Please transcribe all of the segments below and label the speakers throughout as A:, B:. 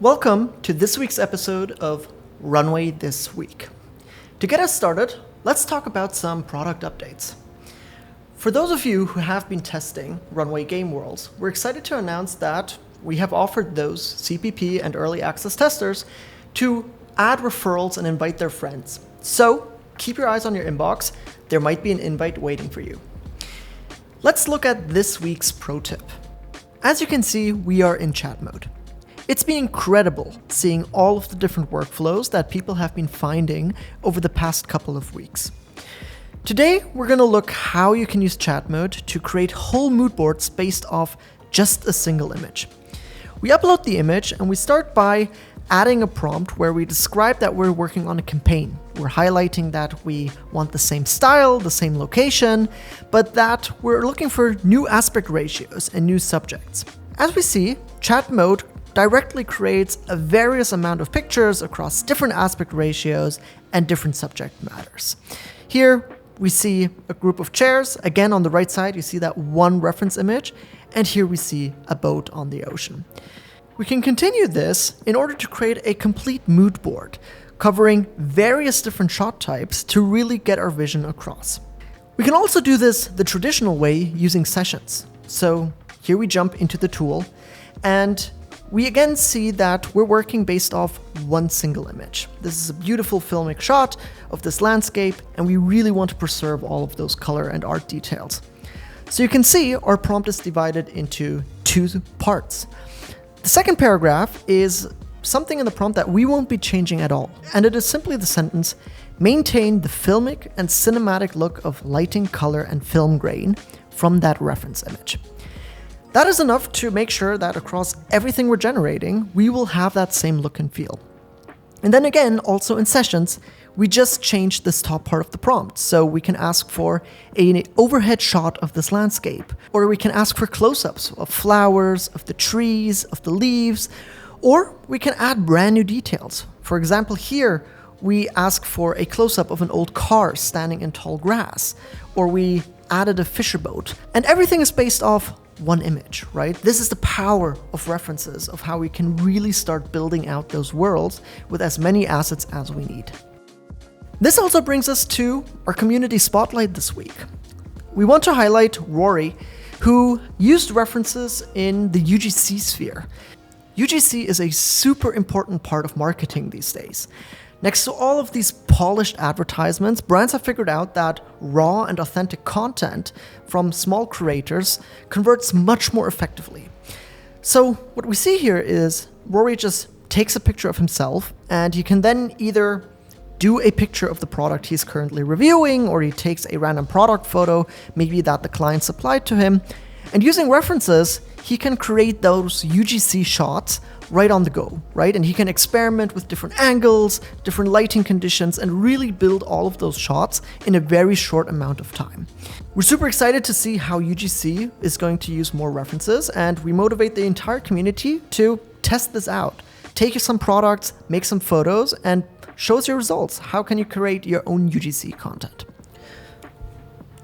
A: Welcome to this week's episode of Runway This Week. To get us started, let's talk about some product updates. For those of you who have been testing Runway Game Worlds, we're excited to announce that we have offered those CPP and early access testers to add referrals and invite their friends. So keep your eyes on your inbox. There might be an invite waiting for you. Let's look at this week's pro tip. As you can see, we are in chat mode. It's been incredible seeing all of the different workflows that people have been finding over the past couple of weeks. Today, we're going to look how you can use chat mode to create whole mood boards based off just a single image. We upload the image and we start by adding a prompt where we describe that we're working on a campaign. We're highlighting that we want the same style, the same location, but that we're looking for new aspect ratios and new subjects. As we see, chat mode directly creates a various amount of pictures across different aspect ratios and different subject matters. Here we see a group of chairs. Again, on the right side, you see that one reference image, and here we see a boat on the ocean. We can continue this in order to create a complete mood board covering various different shot types to really get our vision across. We can also do this the traditional way using sessions. So here we jump into the tool, and we again see that we're working based off one single image. This is a beautiful filmic shot of this landscape, and we really want to preserve all of those color and art details. So you can see our prompt is divided into two parts. The second paragraph is something in the prompt that we won't be changing at all, and it is simply the sentence, maintain the filmic and cinematic look of lighting, color, and film grain from that reference image. That is enough to make sure that across everything we're generating, we will have that same look and feel. And then again, also in sessions, we just changed this top part of the prompt. So we can ask for an overhead shot of this landscape, or we can ask for close-ups of flowers, of the trees, of the leaves, or we can add brand new details. For example, here, we ask for a close-up of an old car standing in tall grass, or we added a fisher boat, and everything is based off one image, right? This is the power of references, of how we can really start building out those worlds with as many assets as we need. This also brings us to our community spotlight this week. We want to highlight Rory, who used references in the UGC sphere. UGC is a super important part of marketing these days. Next to all of these polished advertisements, brands have figured out that raw and authentic content from small creators converts much more effectively. So what we see here is Rory just takes a picture of himself, and he can then either do a picture of the product he's currently reviewing, or he takes a random product photo, maybe that the client supplied to him. And using references, he can create those UGC shots right on the go, right? And he can experiment with different angles, different lighting conditions, and really build all of those shots in a very short amount of time. We're super excited to see how UGC is going to use more references, and we motivate the entire community to test this out. Take some products, make some photos, and show us your results. How can you create your own UGC content?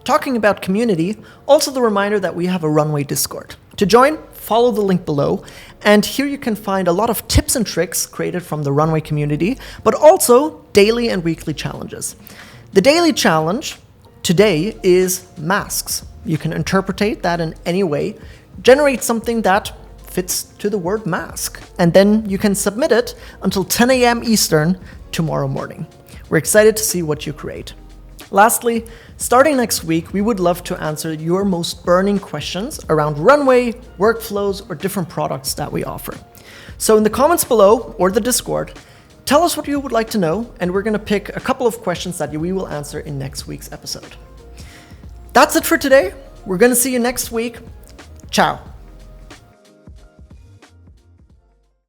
A: Talking about community, also the reminder that we have a Runway Discord. To join, follow the link below, and here you can find a lot of tips and tricks created from the Runway community, but also daily and weekly challenges. The daily challenge today is masks. You can interpret that in any way, generate something that fits to the word mask, and then you can submit it until 10 a.m. Eastern tomorrow morning. We're excited to see what you create. Lastly, starting next week, we would love to answer your most burning questions around Runway, workflows, or different products that we offer. So in the comments below or the Discord, tell us what you would like to know, and we're going to pick a couple of questions that we will answer in next week's episode. That's it for today. We're going to see you next week. Ciao.